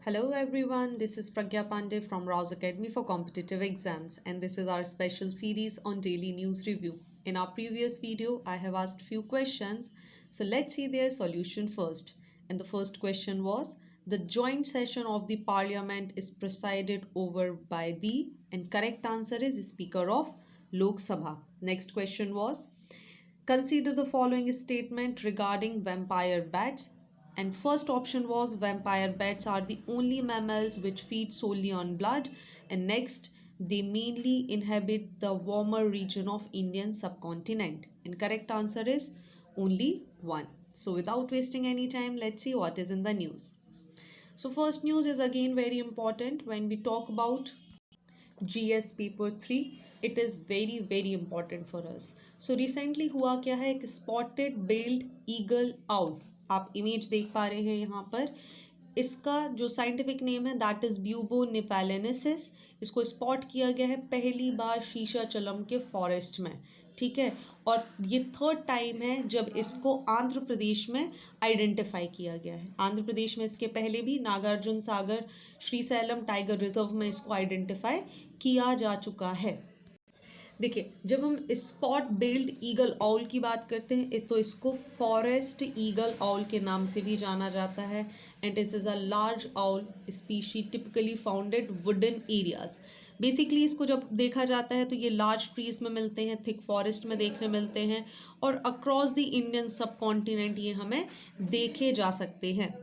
Hello everyone, this is Pragya Pandey from Rouse Academy for Competitive Exams, and this is our special series on daily news review. In our previous video, I have asked few questions, so let's see their solution first. And the first question was, the joint session of the parliament is presided over by the, and correct answer is Speaker of Lok Sabha. Next question was, consider the following statement regarding vampire bats. And first option was vampire bats are the only mammals which feed solely on blood. And next, they mainly inhabit the warmer region of Indian subcontinent. And correct answer is only one. So without wasting any time, let's see what is in the news. So first news is again very important when we talk about GS paper 3 it is very very important for us. So recently हुआ क्या है, एक spotted बेल्ड eagle owl, आप image देख पा रहे हैं यहाँ पर. इसका जो साइंटिफिक नेम है दैट इज़ ब्यूबो निपैलेनेसिस. इसको स्पॉट किया गया है पहली बार शीशाचलम के फॉरेस्ट में. ठीक है, और ये थर्ड टाइम है जब इसको आंध्र प्रदेश में आइडेंटिफाई किया गया है. आंध्र प्रदेश में इसके पहले भी नागार्जुन सागर श्रीशैलम टाइगर रिजर्व में इसको आइडेंटिफाई किया जा चुका है. देखिए, जब हम स्पॉट बेल्ड ईगल आउल की बात करते हैं तो इसको फॉरेस्ट ईगल आउल के नाम से भी जाना जाता है. And this is a large owl species typically founded wooden areas. Basically इसको जब देखा जाता है तो ये लार्ज ट्रीज में मिलते हैं, थिक फॉरेस्ट में देखने मिलते हैं, और अक्रॉस द इंडियन सब कॉन्टिनेंट ये हमें देखे जा सकते हैं.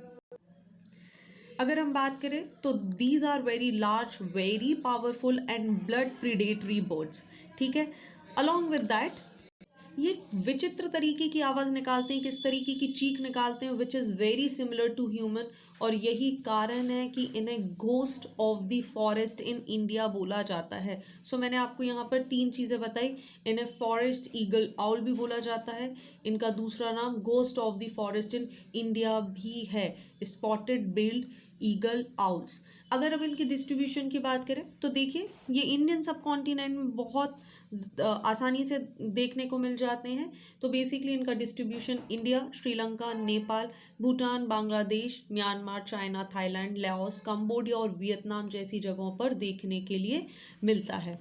अगर हम बात करें तो these are very large, very powerful and blood predatory birds. ठीक है, अलॉन्ग विद दैट ये विचित्र तरीके की आवाज़ निकालते हैं, किस तरीके की चीख निकालते हैं, which is very similar to human. और यही कारण है कि इन्हें ghost of the forest in India बोला जाता है. सो मैंने आपको यहाँ पर तीन चीज़ें बताई. इन्हें फॉरेस्ट ईगल आउल भी बोला जाता है, इनका दूसरा नाम ghost of the forest in India भी है, स्पॉटेड बिल्ड ईगल आउल्स. अगर अब इनकी डिस्ट्रीब्यूशन की बात करें तो देखिए, ये इंडियन सब कॉन्टिनेंट में बहुत आसानी से देखने को मिल जाते हैं. तो बेसिकली इनका distribution India, Sri Lanka, Nepal, Bhutan, Bangladesh, Myanmar, China, Thailand, Laos, Cambodia और वियतनाम जैसी जगहों पर देखने के लिए मिलता है.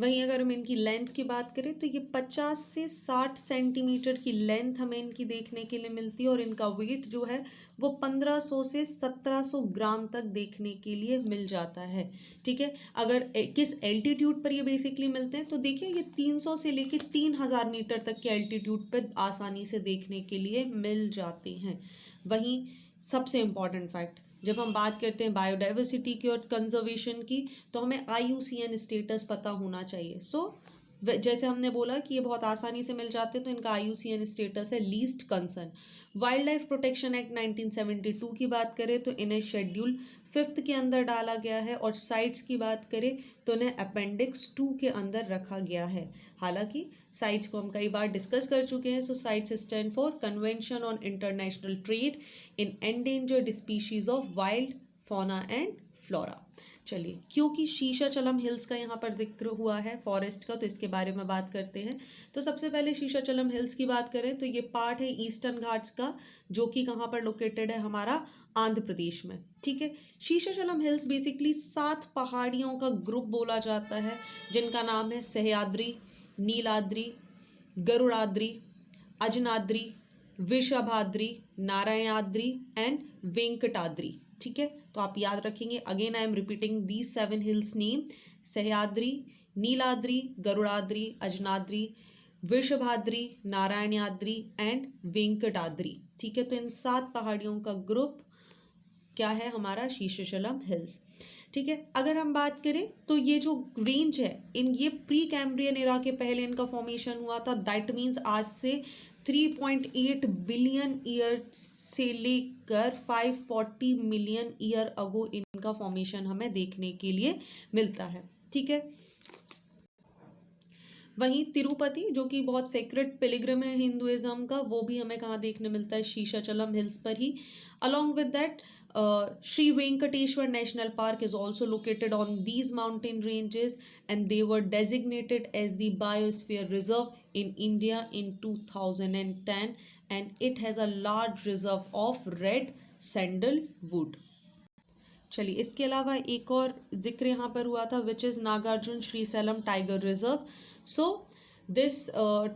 वहीं अगर हम इनकी लेंथ की बात करें तो ये 50 से 60 सेंटीमीटर की लेंथ हमें इनकी देखने के लिए मिलती है, और इनका वेट जो है वो 1500 से 1700 ग्राम तक देखने के लिए मिल जाता है. ठीक है, अगर किस एल्टीट्यूड पर ये बेसिकली मिलते हैं तो देखिए, ये 300 से लेके 3000 मीटर तक के एल्टीट्यूड पर आसानी से देखने के लिए मिल जाते हैं. वहीं सबसे इम्पॉर्टेंट फैक्ट, जब हम बात करते हैं बायोडाइवर्सिटी की और कंजर्वेशन की, तो हमें IUCN स्टेटस पता होना चाहिए. जैसे हमने बोला कि ये बहुत आसानी से मिल जाते हैं, तो इनका IUCN स्टेटस है least concern. Wild life protection act 1972 की बात करें तो इन्हें शेड्यूल 5 के अंदर डाला गया है, और साइट्स की बात करें तो इन्हें अपेंडिक्स 2 के अंदर रखा गया है. हालांकि साइट्स को हम कई बार डिस्कस कर चुके हैं. So CITES stand for convention on international trade in endangered species of wild fauna and flora. चलिए, क्योंकि शीशाचलम हिल्स का यहाँ पर जिक्र हुआ है फॉरेस्ट का, तो इसके बारे में बात करते हैं. तो सबसे पहले शीशाचलम हिल्स की बात करें तो ये पार्ट है ईस्टर्न घाट्स का, जो कि कहाँ पर लोकेटेड है, हमारा आंध्र प्रदेश में. ठीक है, शीशाचलम हिल्स बेसिकली 7 पहाड़ियों का ग्रुप बोला जाता है, जिनका नाम है सह्याद्री, नीलाद्री, गरुड़ाद्री, अजनाद्री, वृषभाद्री, नारायणाद्री एंड वेंकटाद्री. ठीक है, तो आप याद रखेंगे. Again I am repeating these 7 hills name: Sahyadri, Neeladri, Garudadri, Anjanadri, Vrishabhadri, Narayanadri and Venkatadri. ठीक है, तो इन 7 पहाड़ियों का ग्रुप क्या है, हमारा शीशाचलम हिल्स. ठीक है, अगर हम बात करें तो ये जो रेंज है, ये प्री कैम्ब्रियन एरा के पहले इनका फॉर्मेशन हुआ था. दैट मीन्स आज से 3.8 बिलियन ईयर से लेकर 540 मिलियन ईयर अगो इनका फॉर्मेशन हमें देखने के लिए मिलता है. ठीक है, वहीं तिरुपति, जो कि बहुत फेवरेट पिलग्रिम है हिंदुइज्म का, वो भी हमें कहाँ देखने मिलता है, शीशाचलम हिल्स पर ही. Along with that Sri Venkateshwar National Park is also located on these mountain ranges, and they were designated as the Biosphere Reserve in India in 2010, and it has a large reserve of red sandalwood. चलिए, इसके अलावा एक और जिक्र यहाँ पर हुआ था, which is Nagarjuna Srisailam tiger reserve. So this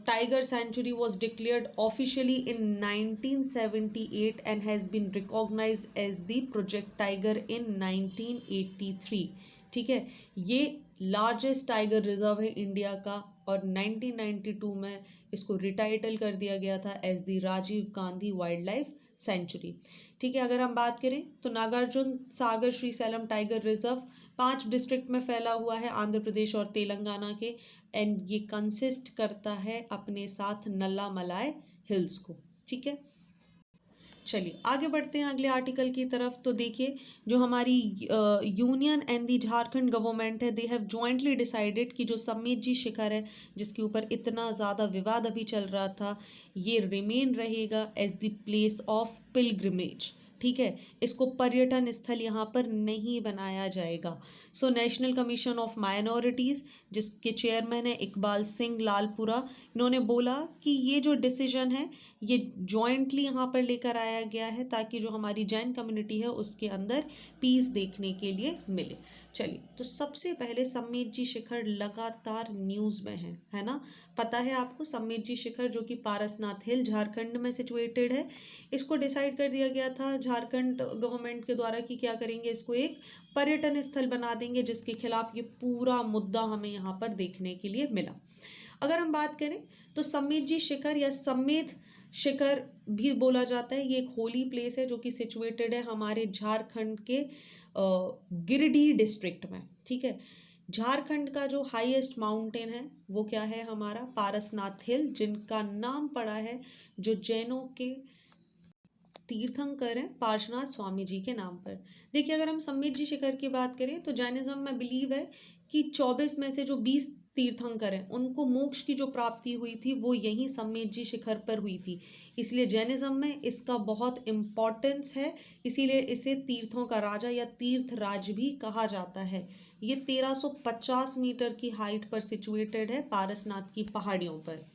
tiger sanctuary was declared officially in 1978 and has been recognized as the project tiger in 1983. ठीक है, ये लार्जेस्ट टाइगर रिजर्व है इंडिया का और 1992 में इसको रिटाइटल कर दिया गया था as the Rajiv Gandhi wildlife sanctuary. ठीक है, अगर हम बात करें तो Nagarjuna Sagar Srisailam tiger reserve 5 district में फैला हुआ है, आंध्र प्रदेश और तेलंगाना के. एंड ये कंसिस्ट करता है अपने साथ नल्ला मलाय हिल्स को. ठीक है, चलिए आगे बढ़ते हैं अगले आर्टिकल की तरफ. तो देखिए, जो हमारी union and the Jharkhand government है, दे हैव जॉइंटली डिसाइडेड कि जो समेत जी शिखर है जिसके ऊपर इतना ज़्यादा विवाद अभी चल रहा था, ये रिमेन रहेगा as the place of pilgrimage. ठीक है, इसको पर्यटन स्थल यहाँ पर नहीं बनाया जाएगा. So national commission of minorities, जिसके चेयरमैन है इकबाल सिंह लालपुरा, इन्होंने बोला कि ये जो डिसीजन है ये जॉइंटली यहाँ पर लेकर आया गया है ताकि जो हमारी जैन कम्युनिटी है उसके अंदर पीस देखने के लिए मिले. चलिए, तो सबसे पहले समेत जी शिखर लगातार न्यूज़ में है ना. पता है आपको, समेत जी शिखर जो कि पारसनाथ हिल झारखंड में सिचुएटेड है, इसको डिसाइड कर दिया गया था झारखंड गवर्नमेंट के द्वारा कि क्या करेंगे, इसको एक पर्यटन स्थल बना देंगे, जिसके खिलाफ ये पूरा मुद्दा हमें यहाँ पर देखने के लिए मिला. अगर हम बात करें तो समेत जी शिखर या समेत शिखर भी बोला जाता है, ये एक होली प्लेस है जो कि सिचुएटेड है हमारे झारखंड के गिरिडीह डिस्ट्रिक्ट में. ठीक है, झारखंड का जो हाईएस्ट माउंटेन है वो क्या है, हमारा पारसनाथ हिल, जिनका नाम पड़ा है जो जैनों के तीर्थंकर हैं पार्श्वनाथ स्वामी जी के नाम पर. देखिए, अगर हम समेत जी शिखर की बात करें तो जैनिज्म में बिलीव है कि 24 में से जो 20 तीर्थंकर हैं उनको मोक्ष की जो प्राप्ति हुई थी वो यहीं समेत जी शिखर पर हुई थी. इसलिए जैनिज्म में इसका बहुत इम्पोर्टेंस है, इसीलिए इसे तीर्थों का राजा या तीर्थ राज भी कहा जाता है. ये 1350 मीटर की हाइट पर सिचुएटेड है पारसनाथ की पहाड़ियों पर.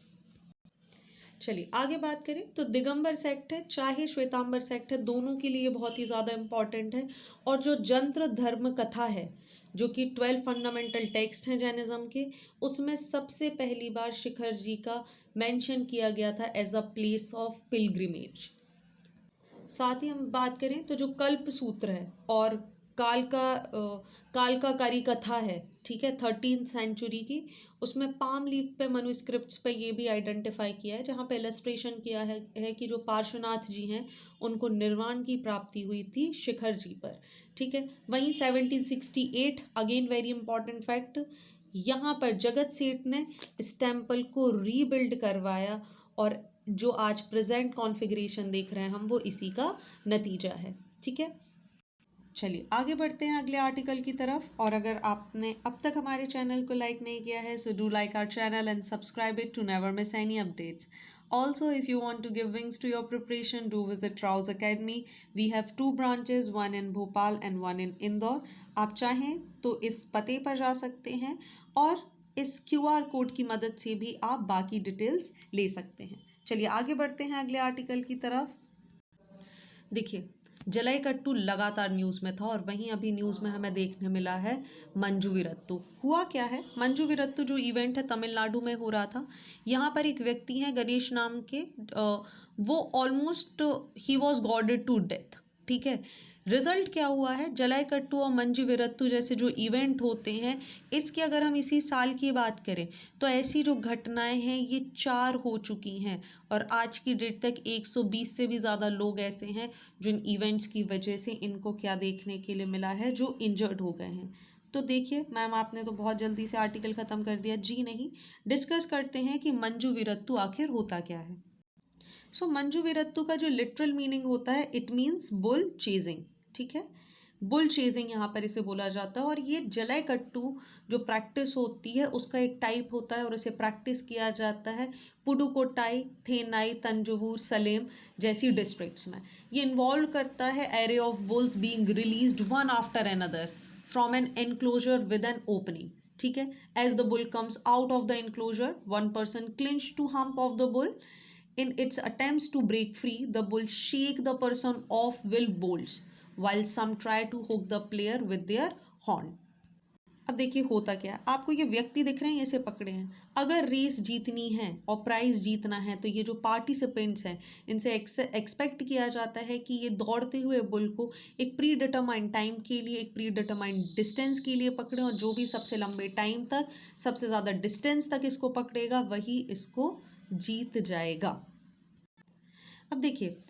चलिए आगे बात करें तो दिगंबर सेक्ट है चाहे श्वेतांबर सेक्ट है, दोनों के लिए बहुत ही ज़्यादा इम्पॉर्टेंट है. और जो जंत्र धर्म कथा है जो कि 12 फंडामेंटल टेक्स्ट हैं जैनिज्म के, उसमें सबसे पहली बार शिखर जी का मेंशन किया गया था as a place of pilgrimage. साथ ही हम बात करें तो जो कल्प सूत्र है और कालकाकारी कथा है, ठीक है, 13th सेंचुरी की, उसमें पाम लीफ पे मनुस्क्रिप्ट्स पे ये भी आइडेंटिफाई किया है जहाँ पे इलस्ट्रेशन किया है कि जो पार्श्वनाथ जी हैं उनको निर्वाण की प्राप्ति हुई थी शिखर जी पर. ठीक है, वहीं 1768 अगेन वेरी इंपॉर्टेंट फैक्ट, यहाँ पर जगत सेठ ने इस टेम्पल को रीबिल्ड करवाया और जो आज प्रेजेंट कॉन्फ़िगरेशन देख रहे हैं हम वो इसी का नतीजा है. ठीक है, चलिए आगे बढ़ते हैं अगले आर्टिकल की तरफ. और अगर आपने अब तक हमारे चैनल को लाइक नहीं किया है, so do like our channel and subscribe it to never miss any updates. Also, if you want to give wings to your preparation, do visit Rouse Academy. We have 2 branches, one in Bhopal and one in Indore. आप चाहें तो इस पते पर जा सकते हैं और इस QR कोड की मदद से भी आप बाकी डिटेल्स ले सकते हैं. चलिए आगे बढ़ते हैं अगले आर्टिकल की तरफ. देखिए, जलाईकट्टू लगातार न्यूज़ में था और वहीं अभी न्यूज़ में हमें देखने मिला है मंजू विरत्तु. हुआ क्या है, मंजू विरत्तु जो इवेंट है तमिलनाडु में हो रहा था. यहाँ पर एक व्यक्ति हैं गणेश नाम के, वो ऑलमोस्ट ही वॉज गॉडेड टू डेथ. ठीक है, रिजल्ट क्या हुआ है, जलाईकट्टू और मंजू विरत्तु जैसे जो इवेंट होते हैं, इसकी अगर हम इसी साल की बात करें तो ऐसी जो घटनाएं हैं ये 4 हो चुकी हैं और आज की डेट तक 120 से भी ज़्यादा लोग ऐसे हैं जो इन इवेंट्स की वजह से इनको क्या देखने के लिए मिला है, जो इंजर्ड हो गए हैं. तो देखिए मैम, आपने तो बहुत जल्दी से आर्टिकल ख़त्म कर दिया. जी नहीं, डिस्कस करते हैं कि मंजू विरत्तु आखिर होता क्या है. सो मंजू विरत्तु का जो लिटरल मीनिंग होता है, इट मीन्स बुल चेजिंग. ठीक है, बुल चेजिंग यहाँ पर इसे बोला जाता है. और ये जलाईकट्टू जो प्रैक्टिस होती है उसका एक टाइप होता है और इसे प्रैक्टिस किया जाता है पुडुकोट्टाई, थेनाई, तंजवूर, सलेम जैसी डिस्ट्रिक्ट्स में. ये इन्वॉल्व करता है array of bulls being released one after another from an enclosure with an opening. ठीक है, as the bull comes out of the enclosure, one person clinch to hump of the bull. In its attempts to break free, the bull shake the person off will bolts. while some try to hook the player with their horn. अब देखिए होता क्या है, आपको ये व्यक्ति दिख रहे हैं, ऐसे पकड़े हैं। अगर रेस जीतनी है और प्राइज जीतना है तो ये जो पार्टिसिपेंट्स हैं इनसे एक्सपेक्ट किया जाता है कि ये दौड़ते हुए बुल को एक प्री डिटरमाइंड टाइम के लिए, एक प्री डिटरमाइंड डिस्टेंस के लिए पकड़े, और जो भी सबसे लंबे टाइम तक, सबसे ज़्यादा डिस्टेंस तक इसको पकड़ेगा वही इसको जीत जाएगा। अब देखिए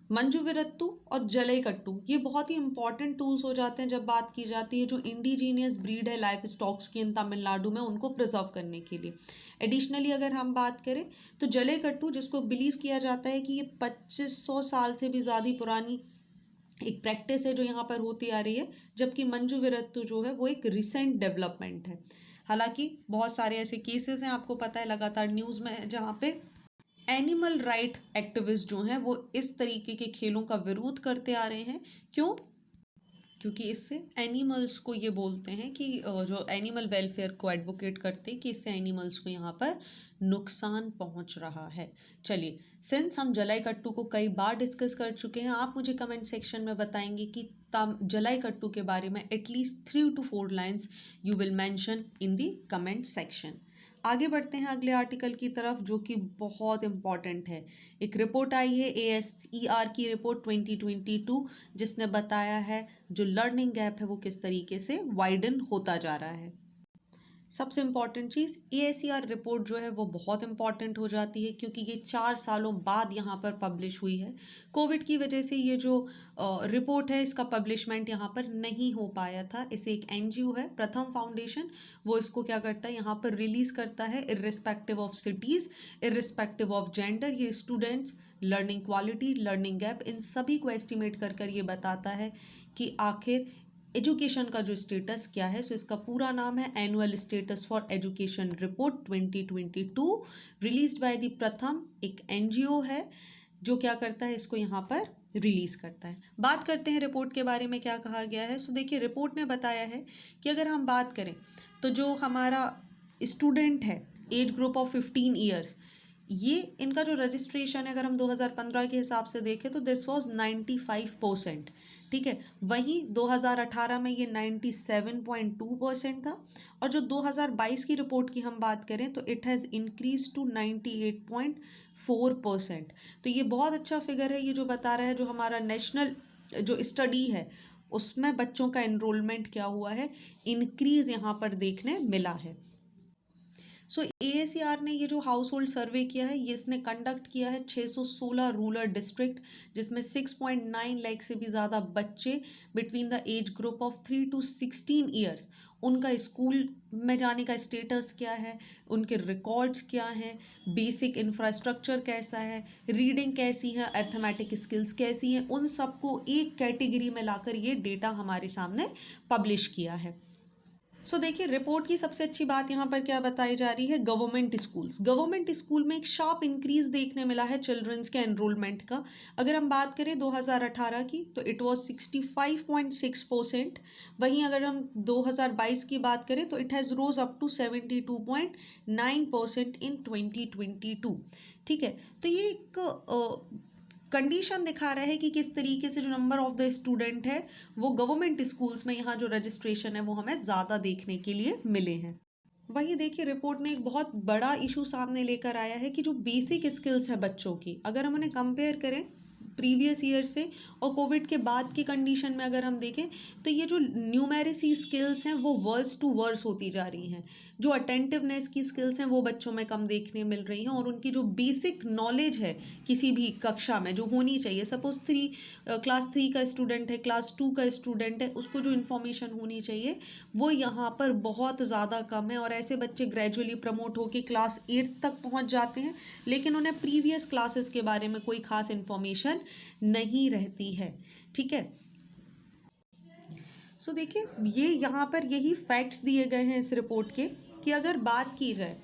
मंजुविरत्तु और जलईकट्टू ये बहुत ही इंपॉर्टेंट टूल्स हो जाते हैं जब बात की जाती है जो इंडिजीनियस ब्रीड है लाइफ स्टॉक्स की इन तमिलनाडु में, उनको प्रिजर्व करने के लिए। एडिशनली अगर हम बात करें तो जलईकट्टू, जिसको बिलीव किया जाता है कि ये 2500 साल से भी ज़्यादा पुरानी एक प्रैक्टिस है जो यहाँ पर होती आ रही है, जबकि मंजुविरत्तु जो है वो एक रिसेंट डेवलपमेंट है। हालांकि बहुत सारे ऐसे केसेस हैं, आपको पता है लगातार न्यूज़ में, जहाँ पे एनिमल राइट एक्टिविस्ट जो हैं वो इस तरीके के खेलों का विरोध करते आ रहे हैं। क्यों? क्योंकि इससे एनिमल्स को, ये बोलते हैं कि जो एनिमल वेलफेयर को एडवोकेट करते हैं कि इससे एनिमल्स को यहाँ पर नुकसान पहुँच रहा है। चलिए, सिंस हम जलईकट्टू को कई बार डिस्कस कर चुके हैं, आप मुझे कमेंट सेक्शन में बताएंगे कि जलईकट्टू के बारे में at least 3 to 4 lines you will mention in the comment section. आगे बढ़ते हैं अगले आर्टिकल की तरफ जो कि बहुत इंपॉर्टेंट है। एक रिपोर्ट आई है ASER की रिपोर्ट 2022, जिसने बताया है जो लर्निंग गैप है वो किस तरीके से वाइडन होता जा रहा है। सबसे इम्पॉर्टेंट चीज़, ASER रिपोर्ट जो है वो बहुत इंपॉर्टेंट हो जाती है क्योंकि ये 4 सालों बाद यहाँ पर पब्लिश हुई है। कोविड की वजह से ये जो रिपोर्ट है इसका पब्लिशमेंट यहाँ पर नहीं हो पाया था। इसे एक NGO है प्रथम फाउंडेशन, वो इसको क्या करता है यहाँ पर रिलीज़ करता है irrespective of cities, irrespective of gender. ये students, learning quality, learning gap, इन सभी को एस्टिमेट कर कर ये बताता है कि आखिर एजुकेशन का जो स्टेटस क्या है। सो इसका पूरा नाम है annual status for education report 2022, released by the प्रथम, एक NGO है जो क्या करता है, इसको यहाँ पर रिलीज़ करता है। बात करते हैं रिपोर्ट के बारे में क्या कहा गया है। सो देखिए, रिपोर्ट ने बताया है कि अगर हम बात करें तो जो हमारा स्टूडेंट है एज ग्रुप ऑफ 15 ईयर्स, ये इनका जो रजिस्ट्रेशन है अगर हम 2015 के हिसाब से देखें तो दिस वॉज 95%। ठीक है, वहीं 2018 में ये 97.2% था, और जो 2022 की रिपोर्ट की हम बात करें तो इट हैज़ इंक्रीज टू 98.4%। तो ये बहुत अच्छा फिगर है, ये जो बता रहा है जो हमारा नेशनल जो स्टडी है उसमें बच्चों का एनरोलमेंट क्या हुआ है, इंक्रीज यहाँ पर देखने मिला है। सो ASER ने ये जो हाउस होल्ड सर्वे किया है ये इसने कंडक्ट किया है 616 रूरल डिस्ट्रिक्ट, जिसमें 6.9 लाख से भी ज़्यादा बच्चे between the age group of 3 to 16 years, उनका स्कूल में जाने का स्टेटस क्या है, उनके रिकॉर्ड्स क्या हैं, बेसिक इंफ्रास्ट्रक्चर कैसा है, रीडिंग कैसी है, अर्थमेटिक स्किल्स कैसी हैं, उन सबको एक कैटेगरी में लाकर ये डेटा हमारे सामने पब्लिश किया है। सो देखिए, रिपोर्ट की सबसे अच्छी बात यहाँ पर क्या बताई जा रही है, गवर्नमेंट स्कूल्स। गवर्नमेंट स्कूल में एक शार्प इंक्रीज देखने मिला है चिल्ड्रंस के एनरोलमेंट का। अगर हम बात करें 2018 की तो इट वाज 65.6%, वहीं अगर हम 2022 की बात करें तो it has rose up to 72.9% in 2022। ठीक है, तो ये एक कंडीशन दिखा रहा है कि किस तरीके से जो नंबर ऑफ द स्टूडेंट है वो गवर्नमेंट स्कूल्स में यहाँ जो रजिस्ट्रेशन है वो हमें ज़्यादा देखने के लिए मिले हैं। वही देखिए, रिपोर्ट में एक बहुत बड़ा इशू सामने लेकर आया है कि जो बेसिक स्किल्स हैं बच्चों की, अगर हम उन्हें कंपेयर करें प्रीवियस ईयर से और कोविड के बाद की कंडीशन में अगर हम देखें तो ये जो न्यूमेरेसी स्किल्स हैं वो वर्स टू वर्स होती जा रही हैं। जो अटेंटिवनेस की स्किल्स हैं वो बच्चों में कम देखने मिल रही हैं, और उनकी जो बेसिक नॉलेज है किसी भी कक्षा में जो होनी चाहिए, सपोज क्लास 3 का स्टूडेंट है, क्लास 2 का स्टूडेंट है, उसको जो इन्फॉर्मेशन होनी चाहिए वो यहाँ पर बहुत ज़्यादा कम है। और ऐसे बच्चे ग्रेजुअली प्रमोट होकर क्लास 8 तक पहुँच जाते हैं, लेकिन उन्हें प्रीवियस क्लासेस के बारे में कोई खास इन्फॉर्मेशन नहीं रहती है। ठीक है, सो देखिए, ये यहाँ पर यही फैक्ट्स दिए गए हैं इस रिपोर्ट के कि अगर बात की जाए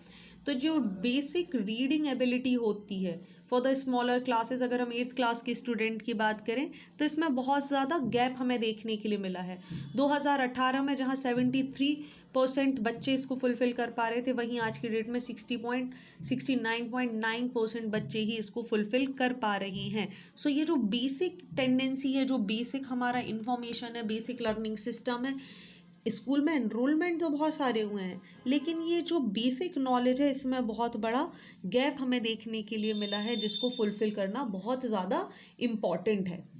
तो जो बेसिक रीडिंग एबिलिटी होती है फॉर द स्मॉलर क्लासेस, अगर हम 8th क्लास के स्टूडेंट की बात करें तो इसमें बहुत ज़्यादा गैप हमें देखने के लिए मिला है। 2018 में जहाँ 73% बच्चे इसको फुलफ़िल कर पा रहे थे, वहीं आज की डेट में 69.9% बच्चे ही इसको फुलफ़िल कर पा रहे हैं। सो ये जो बेसिक टेंडेंसी है, जो बेसिक हमारा इंफॉर्मेशन है, बेसिक लर्निंग सिस्टम है, स्कूल में एनरोलमेंट तो बहुत सारे हुए हैं, लेकिन ये जो बेसिक नॉलेज है इसमें बहुत बड़ा गैप हमें देखने के लिए मिला है, जिसको फुलफ़िल करना बहुत ज़्यादा इम्पॉर्टेंट है।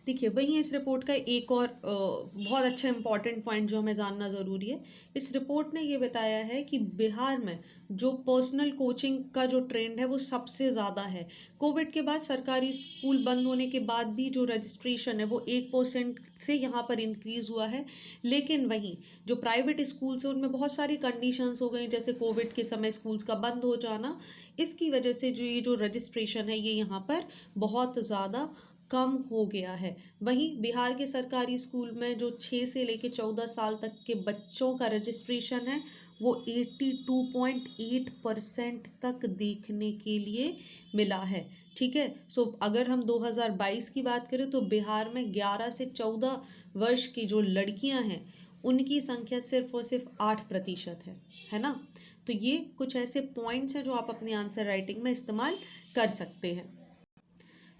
देखिए, वहीं इस रिपोर्ट का एक और बहुत अच्छा इंपॉर्टेंट पॉइंट जो हमें जानना ज़रूरी है, इस रिपोर्ट ने ये बताया है कि बिहार में जो पर्सनल कोचिंग का जो ट्रेंड है वो सबसे ज़्यादा है। कोविड के बाद सरकारी स्कूल बंद होने के बाद भी जो रजिस्ट्रेशन है वो 1% से यहाँ पर इंक्रीज़ हुआ है, लेकिन वहीं जो प्राइवेट स्कूल्स हैं उनमें बहुत सारी कंडीशंस हो गई, जैसे कोविड के समय स्कूल्स का बंद हो जाना, इसकी वजह से जो ये जो रजिस्ट्रेशन है ये यहाँ पर बहुत ज़्यादा कम हो गया है। वहीं बिहार के सरकारी स्कूल में जो 6 से लेकर 14 साल तक के बच्चों का रजिस्ट्रेशन है वो 82.8% तक देखने के लिए मिला है। ठीक है, सो अगर हम 2022 की बात करें तो बिहार में 11 से 14 वर्ष की जो लड़कियां हैं उनकी संख्या सिर्फ और सिर्फ 8% है ना। तो ये कुछ ऐसे पॉइंट्स हैं जो आप अपने आंसर राइटिंग में इस्तेमाल कर सकते हैं।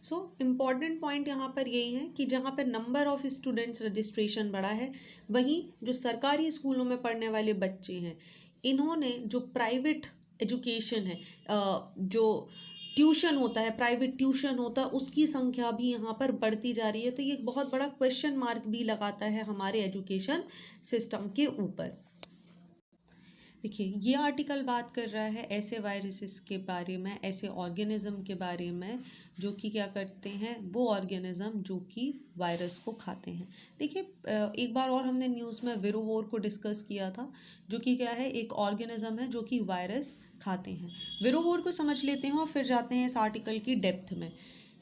सो इम्पॉर्टेंट पॉइंट यहाँ पर यही है कि जहाँ पर नंबर ऑफ़ स्टूडेंट्स रजिस्ट्रेशन बढ़ा है, वहीं जो सरकारी स्कूलों में पढ़ने वाले बच्चे हैं इन्होंने जो प्राइवेट एजुकेशन है, जो ट्यूशन होता है, प्राइवेट ट्यूशन होता है, उसकी संख्या भी यहाँ पर बढ़ती जा रही है। तो ये एक बहुत बड़ा क्वेश्चन मार्क भी लगाता है हमारे एजुकेशन सिस्टम के ऊपर। देखिए, ये आर्टिकल बात कर रहा है ऐसे वायरसेस के बारे में, ऐसे ऑर्गेनिज्म के बारे में जो कि क्या करते हैं, वो ऑर्गेनिज्म जो कि वायरस को खाते हैं। देखिए, एक बार और हमने न्यूज़ में विरोवोर को डिस्कस किया था, जो कि क्या है, एक ऑर्गेनिज्म है जो कि वायरस खाते हैं। विरोवोर को समझ लेते हैं और फिर जाते हैं इस आर्टिकल की डेप्थ में।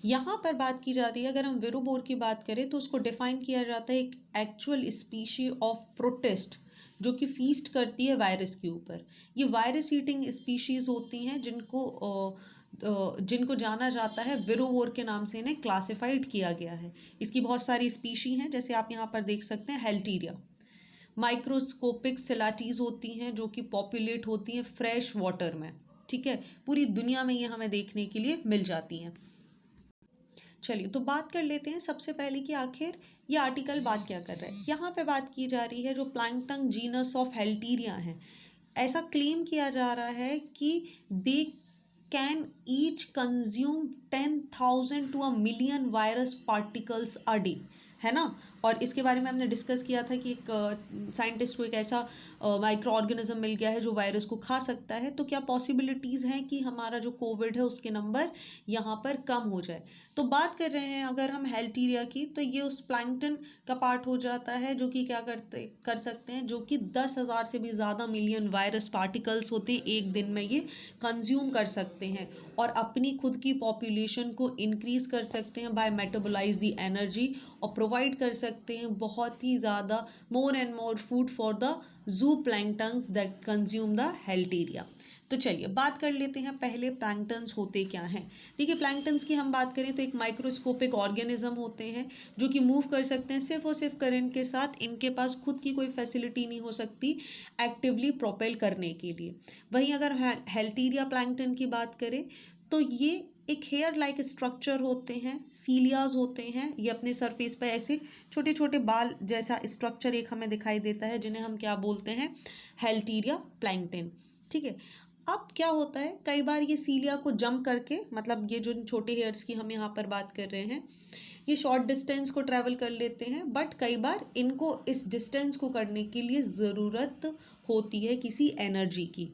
यहाँ पर बात की जाती है, अगर हम विरोवोर की बात करें तो उसको डिफाइन किया जाता है एक एक्चुअल स्पीशी ऑफ प्रोटिस्ट जो कि फीस्ट करती है वायरस के ऊपर। ये वायरस ईटिंग स्पीशीज़ होती हैं जिनको जाना जाता है विरोवोर के नाम से, इन्हें क्लासिफाइड किया गया है। इसकी बहुत सारी स्पीशी हैं, जैसे आप यहाँ पर देख सकते हैं हेल्टीरिया। माइक्रोस्कोपिक सिलाटीज़ होती हैं जो कि पॉपुलेट होती हैं फ्रेश वाटर में। ठीक है, पूरी दुनिया में ये हमें देखने के लिए मिल जाती हैं। चलिए, तो बात कर लेते हैं सबसे पहले कि आखिर ये आर्टिकल बात क्या कर रहा है। यहाँ पे बात की जा रही है जो प्लैंकटन जीनस ऑफ हेल्टीरिया हैं, ऐसा क्लेम किया जा रहा है कि they can each consume 10,000 to 1,000,000 virus particles a day, है ना। और इसके बारे में हमने डिस्कस किया था कि एक साइंटिस्ट को एक ऐसा माइक्रो ऑर्गेनिज्म मिल गया है जो वायरस को खा सकता है। तो क्या पॉसिबिलिटीज़ हैं कि हमारा जो कोविड है उसके नंबर यहाँ पर कम हो जाए। तो बात कर रहे हैं अगर हम हेल्टीरिया की, तो ये उस प्लैंकटन का पार्ट हो जाता है जो कि क्या कर सकते हैं, जो कि 10,000 से भी ज़्यादा मिलियन वायरस पार्टिकल्स होते हैं एक दिन में ये कंज्यूम कर सकते हैं और अपनी खुद की पॉपुलेशन को इंक्रीज़ कर सकते हैं बाय मेटाबोलाइज द एनर्जी, और प्रोवाइड कर सकते हैं बहुत ही ज़्यादा more and more food for the zooplanktons that consume the हेल्टीरिया। तो चलिए बात कर लेते हैं पहले प्लैंकटन्स होते क्या हैं। देखिए, प्लैंकटन्स की हम बात करें तो एक माइक्रोस्कोपिक ऑर्गेनिज्म होते हैं जो कि मूव कर सकते हैं सिर्फ और सिर्फ करंट के साथ। इनके पास खुद की कोई फैसिलिटी नहीं हो सकती एक्टिवली प्रोपेल करने के लिए। वहीं अगर हेल्टीरिया प्लैंकटन की बात करें तो ये एक हेयर लाइक स्ट्रक्चर होते हैं, सीलियाज होते हैं। ये अपने सरफेस पर ऐसे छोटे छोटे बाल जैसा स्ट्रक्चर एक हमें दिखाई देता है, जिन्हें हम क्या बोलते हैं, हेल्टीरिया प्लैंकटन। ठीक है, अब क्या होता है, कई बार ये सीलिया को जंप करके, मतलब ये जो छोटे हेयर्स की हम यहाँ पर बात कर रहे हैं, ये शॉर्ट डिस्टेंस को ट्रैवल कर लेते हैं, बट कई बार इनको इस डिस्टेंस को करने के लिए ज़रूरत होती है किसी एनर्जी की।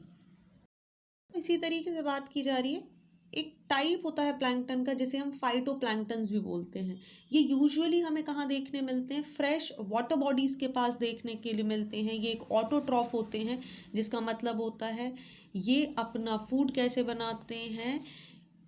इसी तरीके से बात की जा रही है, एक टाइप होता है प्लैंकटन का जिसे हम फाइटोप्लैंक्टन्स भी बोलते हैं। ये यूजुअली हमें कहाँ देखने मिलते हैं, फ्रेश वाटर बॉडीज़ के पास देखने के लिए मिलते हैं। ये एक ऑटोट्रॉफ होते हैं, जिसका मतलब होता है ये अपना फूड कैसे बनाते हैं,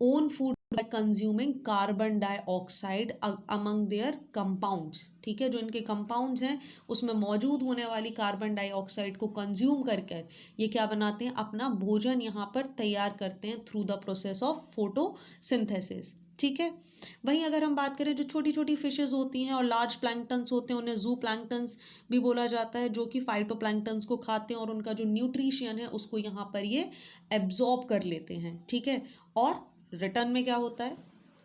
own food by consuming carbon dioxide among their compounds, ठीक है, जो इनके कंपाउंड्स हैं उसमें मौजूद होने वाली कार्बन डाइऑक्साइड को कंज्यूम करके ये क्या बनाते हैं, अपना भोजन यहाँ पर तैयार करते हैं through the process of photosynthesis, ठीक है। वहीं अगर हम बात करें जो छोटी छोटी फिशेज होती हैं और लार्ज प्लैंक्टन्स होते हैं, उन्हें जू प्लैंक्टन्स भी बोला जाता है, जो कि फाइटोप्लैंक्टन्स को खाते हैं और उनका जो न्यूट्रिशन है उसको यहाँ पर ये एब्जॉर्ब कर लेते हैं, ठीक है। और रिटर्न में क्या होता है,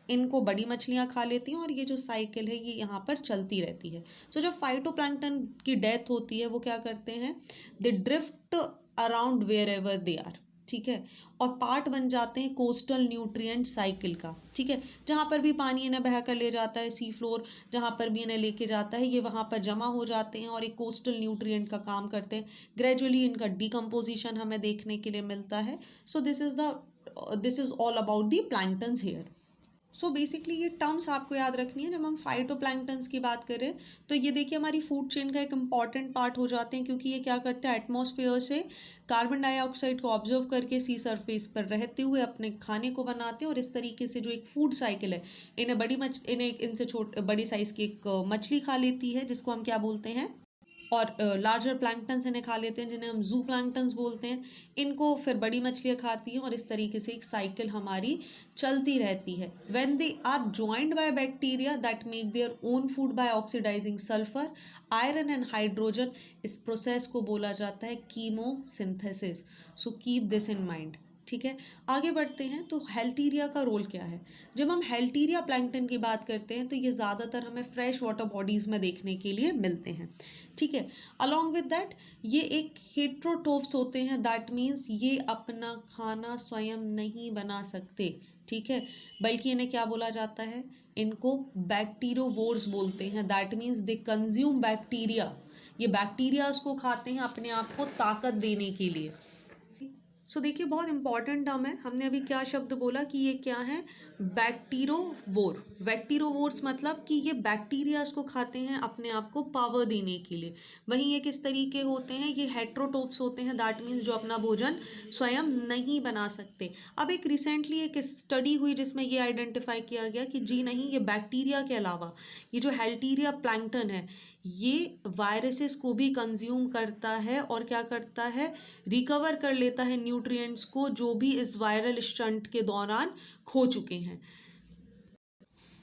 इनको बड़ी मछलियाँ खा लेती हैं और ये जो साइकिल है ये यहाँ पर चलती रहती है। सो जब फाइटोप्लैंक्टन की डेथ होती है वो क्या करते हैं, they drift around wherever they are, ठीक है, और पार्ट बन जाते हैं कोस्टल न्यूट्रिएंट साइकिल का, ठीक है। जहाँ पर भी पानी इन्हें बह कर ले जाता है, सी फ्लोर जहाँ पर भी इन्हें लेके जाता है, ये वहाँ पर जमा हो जाते हैं और एक कोस्टल न्यूट्रिएंट का काम करते हैं। ग्रेजुअली इनका डिकम्पोजिशन हमें देखने के लिए मिलता है। So this is all about the planktons here. So basically ये टर्म्स आपको याद रखनी है जब हम फाइटोप्लैंक्टन्स की बात करें, तो ये देखिए हमारी फूड चेन का एक इम्पॉर्टेंट पार्ट हो जाते हैं, क्योंकि ये क्या करते हैं, एटमॉस्फेयर से कार्बन डाइऑक्साइड को ऑब्जर्व करके सी सरफेस पर रहते हुए अपने खाने को बनाते हैं, और इस तरीके से जो एक फूड साइकिल है, इन्हें इनसे बड़ी साइज़ की एक मछली खा लेती है जिसको हम क्या बोलते हैं, और लार्जर प्लैंक्टन्स इन्हें खा लेते हैं जिन्हें हम जू प्लैंक्टन्स बोलते हैं, इनको फिर बड़ी मछलियाँ खाती हैं और इस तरीके से एक साइकिल हमारी चलती रहती है। When they are joined by bacteria that make their own food by oxidising sulphur, iron and hydrogen, इस प्रोसेस को बोला जाता है chemosynthesis. So keep this in mind, ठीक है। आगे बढ़ते हैं, तो हेल्टीरिया का रोल क्या है। जब हम हेल्टीरिया प्लैंक्टन की बात करते हैं तो ये ज़्यादातर हमें फ्रेश वाटर बॉडीज़ में देखने के लिए मिलते हैं, ठीक है। अलॉन्ग विद दैट ये एक हेट्रोट्रोफ्स होते हैं, दैट मीन्स ये अपना खाना स्वयं नहीं बना सकते, ठीक है, बल्कि इन्हें क्या बोला जाता है, इनको बैक्टीरियोवोर्स बोलते हैं, that means they consume bacteria, ये बैक्टीरियाज को खाते हैं अपने आप को ताकत देने के लिए। सो देखिए बहुत इंपॉर्टेंट टर्म है, हमने अभी क्या शब्द बोला कि ये क्या है, बैक्टीरोवोर। बैक्टीरोवोर्स मतलब कि ये बैक्टीरियाज को खाते हैं अपने आप को पावर देने के लिए। वहीं ये किस तरीके होते हैं, ये हेट्रोटोप्स होते हैं, दैट मीन्स जो अपना भोजन स्वयं नहीं बना सकते। अब एक रिसेंटली एक स्टडी हुई जिसमें ये आइडेंटिफाई किया गया कि जी नहीं, ये बैक्टीरिया के अलावा ये जो हेल्टीरिया प्लैंक्टन है ये वायरसेस को भी कंज्यूम करता है और क्या करता है, रिकवर कर लेता है न्यूट्रिएंट्स को जो भी इस वायरल स्टंट के दौरान खो चुके हैं।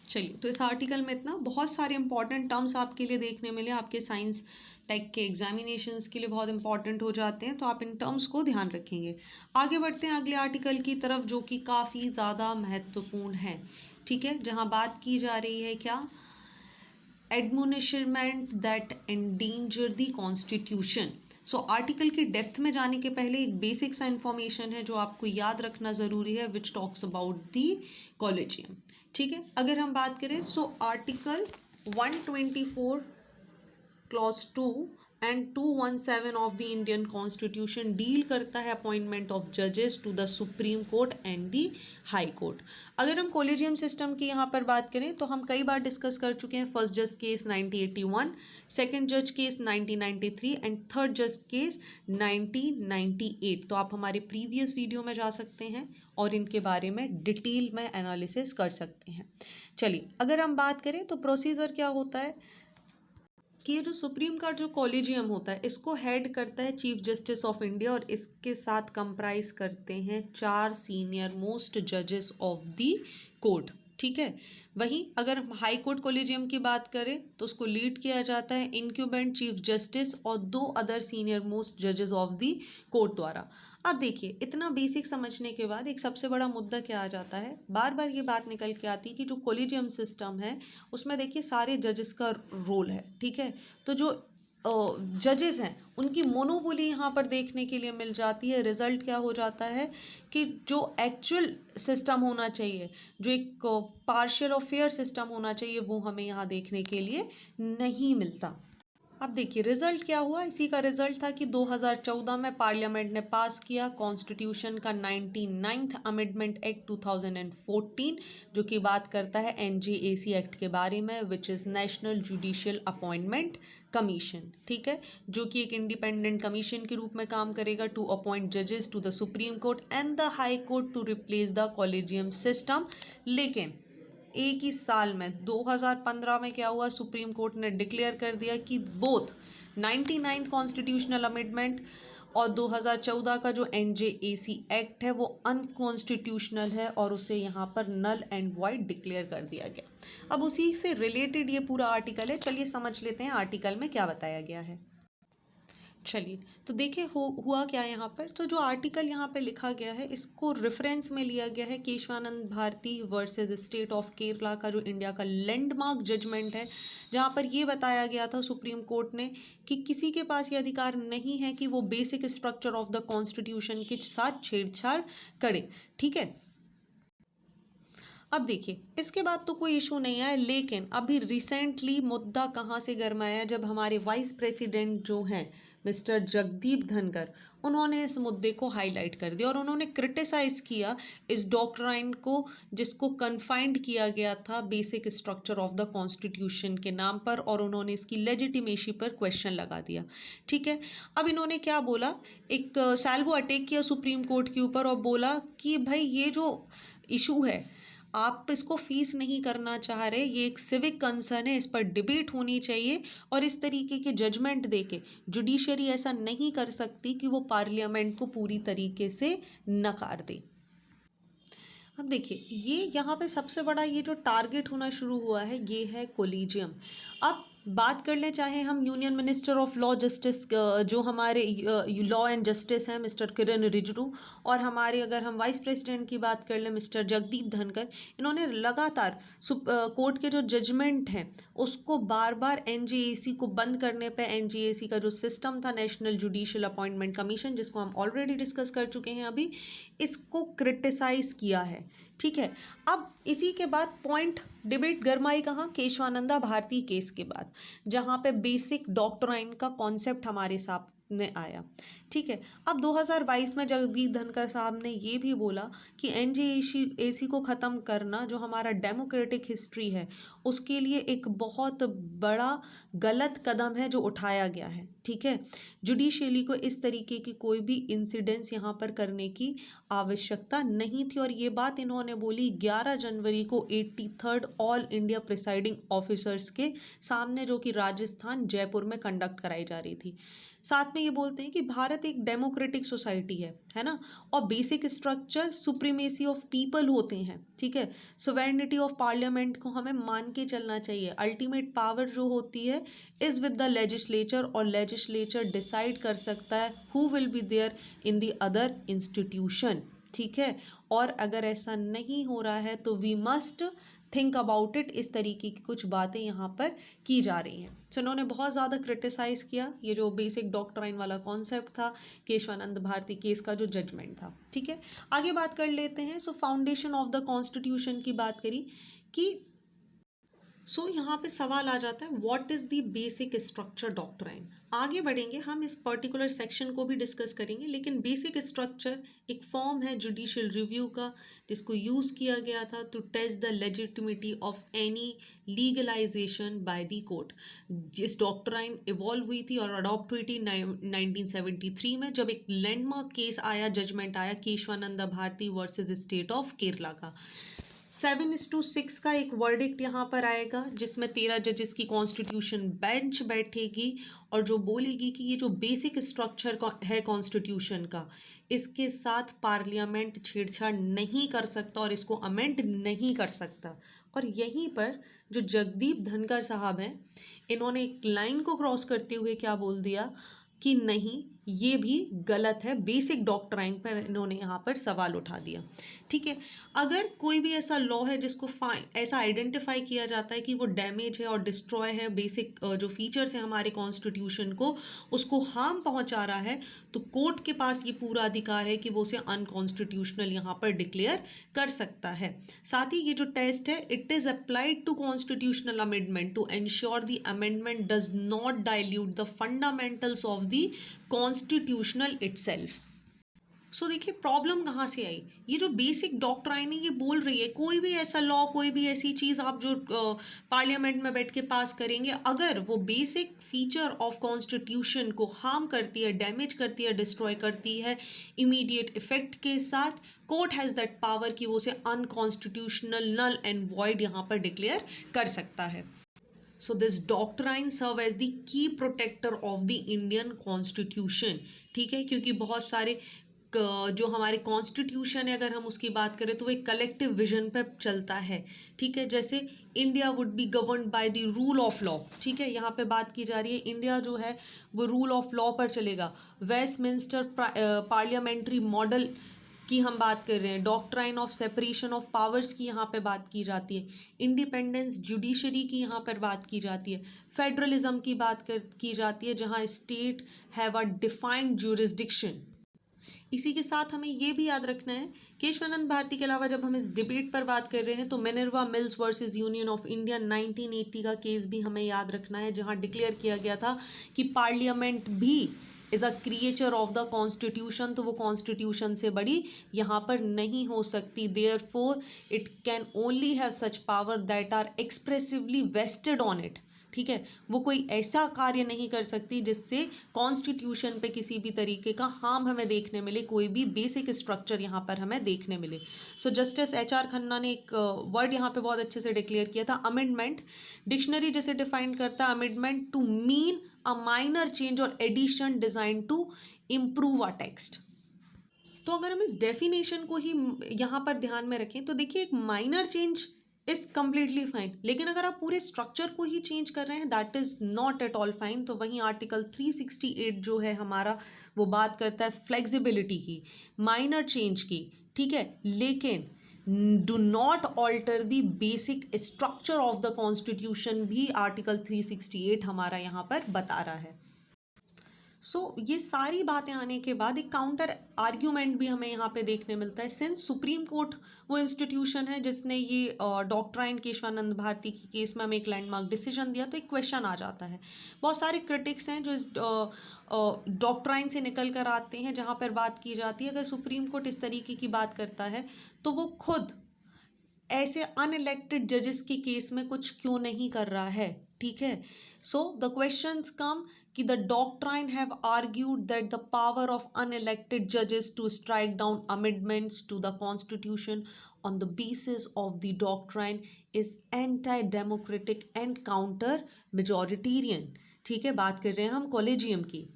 चलिए, तो इस आर्टिकल में इतना, बहुत सारे इंपॉर्टेंट टर्म्स आपके लिए देखने मिले, आपके साइंस टेक के एग्जामिनेशंस के लिए बहुत इंपॉर्टेंट हो जाते हैं, तो आप इन टर्म्स को ध्यान रखेंगे। आगे बढ़ते हैं अगले आर्टिकल की तरफ जो कि काफ़ी ज़्यादा महत्वपूर्ण है, ठीक है, जहाँ बात की जा रही है क्या, admonishment that endanger the constitution. So article की डेप्थ में जाने के पहले एक बेसिक सा इंफॉर्मेशन है जो आपको याद रखना ज़रूरी है, which talks about the collegium, ठीक है। अगर हम बात करें, so article 124 clause 2 and 217 of the Indian constitution deal करता है अपॉइंटमेंट ऑफ जजेस to the supreme court and the high court. अगर हम कॉलेजियम सिस्टम की यहाँ पर बात करें तो हम कई बार डिस्कस कर चुके हैं, फर्स्ट जज केस 1981, सेकंड जज केस 1993 एंड थर्ड जज केस 1998। तो आप हमारे प्रीवियस वीडियो में जा सकते हैं और इनके बारे में डिटेल में एनालिसिस कर सकते हैं। चलिए, अगर हम बात करें तो प्रोसीजर क्या होता है कि ये जो सुप्रीम कोर्ट जो कॉलेजियम होता है इसको हेड करता है चीफ जस्टिस ऑफ इंडिया और इसके साथ कंप्राइज करते हैं 4 सीनियर मोस्ट जजेस ऑफ द कोर्ट, ठीक है। वहीं अगर हम हाई कोर्ट कॉलेजियम की बात करें तो उसको लीड किया जाता है इनक्यूबेंट चीफ जस्टिस और 2 अदर सीनियर मोस्ट जजेस ऑफ द कोर्ट द्वारा। अब देखिए, इतना बेसिक समझने के बाद एक सबसे बड़ा मुद्दा क्या आ जाता है, बार बार ये बात निकल के आती है कि जो कॉलेजियम सिस्टम है उसमें देखिए सारे जजेस का रोल है, ठीक है। तो जो जजेस हैं उनकी मोनोपोली यहाँ पर देखने के लिए मिल जाती है। रिजल्ट क्या हो जाता है कि जो एक्चुअल सिस्टम होना चाहिए, जो एक पार्शियल और फेयर सिस्टम होना चाहिए, वो हमें यहाँ देखने के लिए नहीं मिलता। अब देखिए रिजल्ट क्या हुआ, इसी का रिजल्ट था कि 2014 में पार्लियामेंट ने पास किया कॉन्स्टिट्यूशन का 99th अमेंडमेंट एक्ट 2014, जो कि बात करता है एनजेएसी एक्ट के बारे में, which is national judicial appointment commission. ठीक है, जो कि एक इंडिपेंडेंट कमीशन के रूप में काम करेगा टू अपॉइंट जजेस to the supreme court and the high court to replace the collegium system. लेकिन एक ही साल में 2015 में क्या हुआ, सुप्रीम कोर्ट ने डिक्लेयर कर दिया कि बोथ 99th कॉन्स्टिट्यूशनल अमेंडमेंट और 2014 का जो एनजेएसी एक्ट है वो अनकॉन्स्टिट्यूशनल है और उसे यहाँ पर नल एंड वाइड डिक्लेयर कर दिया गया। अब उसी से रिलेटेड ये पूरा आर्टिकल है, चलिए समझ लेते हैं आर्टिकल में क्या बताया गया है। चलिए तो देखिए हुआ क्या यहाँ पर, तो जो आर्टिकल यहाँ पे लिखा गया है इसको रेफरेंस में लिया गया है Kesavananda Bharati versus state of Kerala का, जो इंडिया का लैंडमार्क जजमेंट है, जहाँ पर ये बताया गया था सुप्रीम कोर्ट ने कि किसी के पास ये अधिकार नहीं है कि वो basic structure of the constitution के साथ छेड़छाड़ करे। ठीक है, अब देखिए इसके बाद तो कोई इशू नहीं है, लेकिन अभी रिसेंटली मुद्दा कहाँ से गरमाया, जब हमारे वाइस प्रेसिडेंट जो हैं मिस्टर जगदीप धनकर, उन्होंने इस मुद्दे को हाईलाइट कर दिया और उन्होंने क्रिटिसाइज किया इस डॉक्ट्राइन को जिसको कन्फाइंड किया गया था basic structure of the constitution के नाम पर, और उन्होंने इसकी लेजिटिमेसी पर क्वेश्चन लगा दिया। ठीक है, अब इन्होंने क्या बोला, एक सैल्वो अटैक किया सुप्रीम कोर्ट के ऊपर और बोला कि भाई ये जो इशू है आप इसको फीस नहीं करना चाह रहे, ये एक सिविक कंसर्न है, इस पर डिबेट होनी चाहिए और इस तरीके के जजमेंट देके जुडिशरी ऐसा नहीं कर सकती कि वो पार्लियामेंट को पूरी तरीके से नकार दे। अब देखिए ये यहाँ पे सबसे बड़ा ये जो टारगेट होना शुरू हुआ है ये है कोलिजियम। अब बात कर ले चाहे हम union minister of law justice जो हमारे लॉ एंड जस्टिस हैं मिस्टर किरण रिजिजू, और हमारे अगर हम वाइस प्रेसिडेंट की बात कर लें मिस्टर जगदीप धनकर, इन्होंने लगातार कोर्ट के जो जजमेंट हैं उसको बार बार एनजेएसी को बंद करने पे, एनजेएसी का जो सिस्टम था नेशनल जुडिशियल अपॉइंटमेंट कमीशन जिसको हम ऑलरेडी डिस्कस कर चुके हैं अभी, इसको क्रिटिसाइज किया है। ठीक है, अब इसी के बाद पॉइंट डिबेट गरमाई कहाँ, केशवानंदा भारती केस के बाद, जहाँ पे बेसिक डॉक्ट्राइन का कॉन्सेप्ट हमारे सामने आया। ठीक है, अब 2022 में जगदीप धनकर साहब ने ये भी बोला कि एनजेएसी को ख़त्म करना जो हमारा डेमोक्रेटिक हिस्ट्री है उसके लिए एक बहुत बड़ा गलत कदम है जो उठाया गया है। ठीक है, जुडिशियली को इस तरीके की कोई भी इंसिडेंस यहाँ पर करने की आवश्यकता नहीं थी, और ये बात इन्होंने बोली 11 जनवरी को 83rd all India presiding officers के सामने, जो कि राजस्थान जयपुर में कंडक्ट कराई जा रही थी। साथ में ये बोलते हैं कि भारत एक डेमोक्रेटिक सोसाइटी है ना, और basic structure supremacy of people होते हैं। ठीक है, सोवेरेनिटी ऑफ पार्लियामेंट को हमें मान के चलना चाहिए, अल्टीमेट पावर जो होती है इज़ विद द लेजिस्लेचर, और लेजिस्लेचर डिसाइड कर सकता है who will be there in the other institution. ठीक है, और अगर ऐसा नहीं हो रहा है तो we must think about it, इस तरीके की कुछ बातें यहाँ पर की जा रही हैं। सो इन्होंने बहुत ज़्यादा क्रिटिसाइज़ किया ये जो बेसिक डॉक्ट्राइन वाला कॉन्सेप्ट था, केशवानंद भारती केस का जो जजमेंट था। ठीक है, आगे बात कर लेते हैं। सो फाउंडेशन ऑफ द कॉन्स्टिट्यूशन की बात करी कि यहाँ पे सवाल आ जाता है what is the basic structure doctrine. आगे बढ़ेंगे हम इस पर्टिकुलर सेक्शन को भी डिस्कस करेंगे, लेकिन बेसिक स्ट्रक्चर एक फॉर्म है जुडिशियल रिव्यू का जिसको यूज़ किया गया था to test the legitimacy of any legalization by the court. इस डॉक्ट्राइन इवॉल्व हुई थी और अडॉप्ट हुई थी 1973 में, जब एक लैंडमार्क केस आया, जजमेंट आया Kesavananda Bharati versus state of Kerala का। 7:6 का एक वर्डिक्ट यहाँ पर आएगा जिसमें 13 जजेस की कॉन्स्टिट्यूशन बेंच बैठेगी और जो बोलेगी कि ये जो बेसिक स्ट्रक्चर है कॉन्स्टिट्यूशन का, इसके साथ पार्लियामेंट छेड़छाड़ नहीं कर सकता और इसको अमेंड नहीं कर सकता। और यहीं पर जो जगदीप धनकर साहब हैं, इन्होंने एक लाइन को क्रॉस करते हुए क्या बोल दिया कि नहीं, ये भी गलत है, बेसिक डॉक्ट्राइन पर इन्होंने यहाँ पर सवाल उठा दिया। ठीक है, अगर कोई भी ऐसा लॉ है जिसको ऐसा आइडेंटिफाई किया जाता है कि वो डैमेज है और डिस्ट्रॉय है बेसिक जो फीचर्स हैं हमारे कॉन्स्टिट्यूशन को, उसको हार्म पहुंचा रहा है, तो कोर्ट के पास ये पूरा अधिकार है कि वो उसे अनकॉन्स्टिट्यूशनल यहाँ पर डिक्लेयर कर सकता है। साथ ही ये जो टेस्ट है, it is applied to constitutional amendment to ensure the amendment does not dilute the fundamentals of the constitutional itself. So देखिए प्रॉब्लम कहाँ से आई, ये जो बेसिक डॉक्ट्राइन है ये बोल रही है कोई भी ऐसा लॉ, कोई भी ऐसी चीज़ आप जो पार्लियामेंट में बैठ के पास करेंगे, अगर वो बेसिक फीचर ऑफ कॉन्स्टिट्यूशन को हार्म करती है, डैमेज करती है, डिस्ट्रॉय करती है इमीडिएट इफेक्ट के साथ, कोर्ट हैज़ दैट पावर कि वो उसे अनकॉन्स्टिट्यूशनल, नल एंड वॉइड यहाँ पर डिक्लेयर कर सकता है। So this doctrine serve as the key protector of the Indian Constitution। ठीक है, क्योंकि बहुत सारे जो हमारे कॉन्स्टिट्यूशन है अगर हम उसकी बात करें तो वो एक कलेक्टिव विजन पे चलता है। ठीक है, जैसे India would be govern by the rule of law. ठीक है, यहाँ पे बात की जा रही है इंडिया जो है वो रूल ऑफ लॉ पर चलेगा। वेस्टमिंस्टर पार्लियामेंट्री मॉडल की हम बात कर रहे हैं, doctrine of separation of powers की यहाँ पे बात की जाती है, इंडिपेंडेंस जुडिशरी की यहाँ पर बात की जाती है, फेडरलिज्म की की जाती है जहाँ state have a defined jurisdiction. इसी के साथ हमें ये भी याद रखना है, केशवानंद भारती के अलावा जब हम इस डिबेट पर बात कर रहे हैं तो Minerva mills versus union of India 1980 का केस भी हमें याद रखना है, जहां डिक्लेयर किया गया था कि पार्लियामेंट भी is a creature of the constitution, तो वो कॉन्स्टिट्यूशन से बड़ी यहाँ पर नहीं हो सकती। Therefore it can only have such power that are expressively vested on it. ठीक है, वो कोई ऐसा कार्य नहीं कर सकती जिससे कॉन्स्टिट्यूशन पे किसी भी तरीके का हार्म हमें देखने मिले, कोई भी बेसिक स्ट्रक्चर यहाँ पर हमें देखने मिले। सो जस्टिस HR खन्ना ने एक वर्ड यहाँ पे बहुत अच्छे से डिक्लेयर किया था, अमेंडमेंट। डिक्शनरी जैसे डिफाइन करता है amendment to mean a minor change और addition design to improve a text. तो अगर हम इस डेफिनेशन को ही यहाँ पर ध्यान में रखें तो देखिए एक minor change is completely fine, लेकिन अगर आप पूरे स्ट्रक्चर को ही चेंज कर रहे हैं that is not at all fine. तो वहीं आर्टिकल 368 जो है हमारा वो बात करता है फ्लेक्सिबिलिटी की, माइनर चेंज की। ठीक है, लेकिन do not alter the basic structure of the constitution भी आर्टिकल 368 हमारा यहाँ पर बता रहा है। ये सारी बातें आने के बाद एक काउंटर आर्ग्यूमेंट भी हमें यहाँ पे देखने मिलता है। सिंस सुप्रीम कोर्ट वो इंस्टीट्यूशन है जिसने ये डॉक्ट्राइन केशवानंद भारती की केस में हमें एक लैंडमार्क डिसीजन दिया, तो एक क्वेश्चन आ जाता है। बहुत सारे क्रिटिक्स हैं जो इस डॉक्ट्राइन से निकल कर आते हैं जहाँ पर बात की जाती है अगर सुप्रीम कोर्ट इस तरीके की बात करता है तो वो खुद ऐसे अनइलेक्टेड जजेस के केस में कुछ क्यों नहीं कर रहा है। ठीक है, सो द क्वेश्चंस कम कि the doctrine have argued that the power of unelected जजेस to strike down amendments to the constitution on the basis of the doctrine is anti democratic and counter majoritarian. ठीक है, बात कर रहे हैं हम collegium की।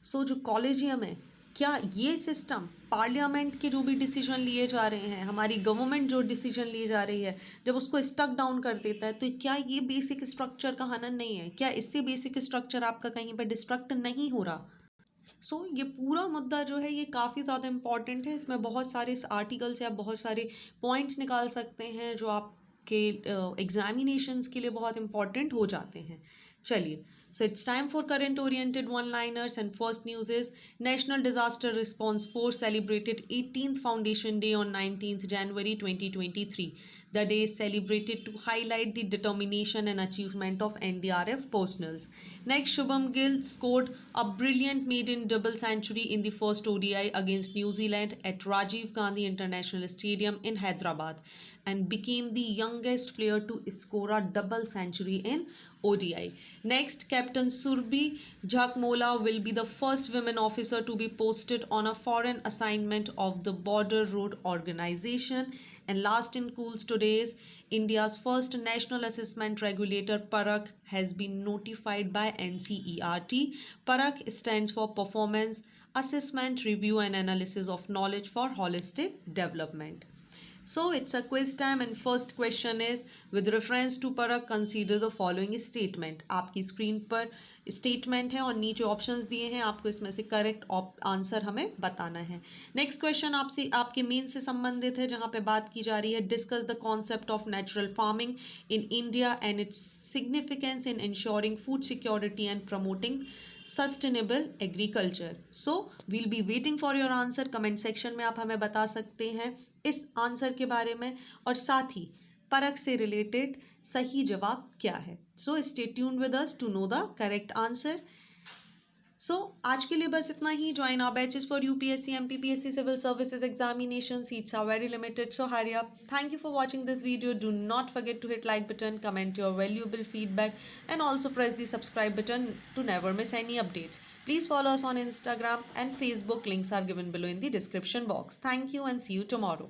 जो कॉलेजियम है, क्या ये सिस्टम पार्लियामेंट के जो भी डिसीजन लिए जा रहे हैं, हमारी गवर्नमेंट जो डिसीजन ली जा रही है, जब उसको स्टक डाउन कर देता है तो क्या ये बेसिक स्ट्रक्चर का हनन नहीं है? क्या इससे बेसिक स्ट्रक्चर आपका कहीं पर डिस्ट्रक्ट नहीं हो रहा? ये पूरा मुद्दा जो है ये काफ़ी ज़्यादा इम्पॉर्टेंट है। इसमें बहुत सारे इस आर्टिकल से आप बहुत सारे पॉइंट्स निकाल सकते हैं जो आपके एग्जामिनेशंस के लिए बहुत इम्पॉर्टेंट हो जाते हैं। चलिए, it's time for current oriented one-liners, and first news is National Disaster Response Force celebrated 18th Foundation Day on 19th January 2023. The day is celebrated to highlight the determination and achievement of NDRF personals. Next, Shubham Gill scored a brilliant maiden double century in the first ODI against New Zealand at Rajiv Gandhi International Stadium in Hyderabad and became the youngest player to score a double century in ODI. Next, Captain Surbi Jhakmola will be the first women officer to be posted on a foreign assignment of the Border Road Organization. And last in Cools today is India's first national assessment regulator PARAK has been notified by NCERT. PARAK stands for Performance Assessment Review and Analysis of Knowledge for Holistic Development. So it's a quiz time and first question is with reference to Parak consider the following statement. आपकी screen पर statement है और नीचे options दिए हैं, आपको इसमें से करेक्ट आंसर हमें बताना है. नेक्स्ट क्वेश्चन आपसे आपके मेन से संबंधित है जहाँ पे बात की जा रही है discuss the concept of natural farming in India and its significance in ensuring food security and promoting sustainable agriculture. So we'll be waiting for your answer. Comment section में आप हमें बता सकते हैं इस आंसर के बारे में और साथ ही परख से रिलेटेड सही जवाब क्या है. So stay tuned with us to know the correct answer. So आज के लिए बस इतना ही. Join our batches for UPSC MPPSC civil services examination. Seats are very limited, so hurry up. Thank you for watching this video. Do not forget to hit like button, comment your valuable feedback and also press the subscribe button to never miss any updates. Please follow us on Instagram and Facebook. Links are given below in the description box. Thank you and see you tomorrow.